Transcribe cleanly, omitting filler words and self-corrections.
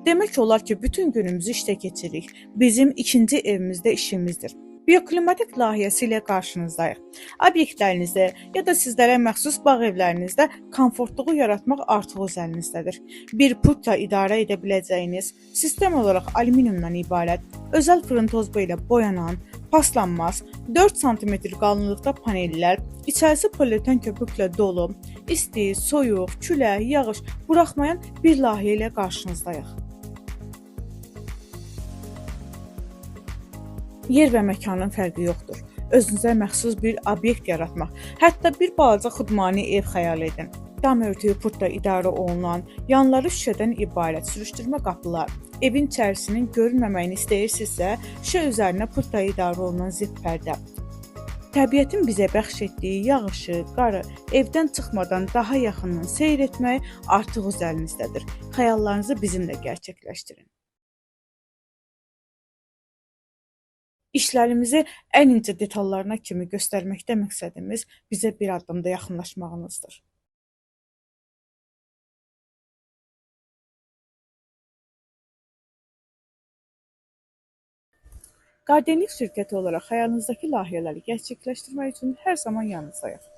Demək olar ki, bütün günümüzü işdə keçiririk. Bizim ikinci evimizdə işimizdir. Bioklimatik layihəsi ilə qarşınızdayıq. Obyektlərinizdə ya da sizlərə məxsus bağ evlərinizdə komfortluğu yaratmaq artıq öz əlinizdədir. Bir pultla idarə edə biləcəyiniz, sistem olaraq alüminiumdan ibarət, özəl fırın tozbu ilə boyanan, paslanmaz, 4 sm qalınlıqda panellər, içərisi polieten köpüklə dolu, isti, soyuq, külək, yağış buraxmayan bir layihə ilə qarşınızdayıq. Yer və məkanın fərqi yoxdur. Özünüzə məxsus bir obyekt yaratmaq, hətta bir balaca xudmani ev xəyal edin. Dam örtüyü pultla idarə olunan, yanları şüşədən ibarət sürüşdürmə qapılar, evin içərisinin görünməməyini istəyirsinizsə, şüşə üzərinə pultla idarə olunan zip pərdə. Təbiətin bizə bəxş etdiyi yağışı, qarı evdən çıxmadan daha yaxından seyr etmək artıq öz əlinizdədir. Xəyallarınızı bizimlə gerçəkləşdirin. İşlərimizi ən incə detallarına kimi göstərməkdə məqsədimiz bizə bir addım da yaxınlaşmağınızdır. Qardenlik şirkəti olaraq xəyalınızdakı layihələri gerçəkləşdirmək üçün hər zaman yanınızdayıq.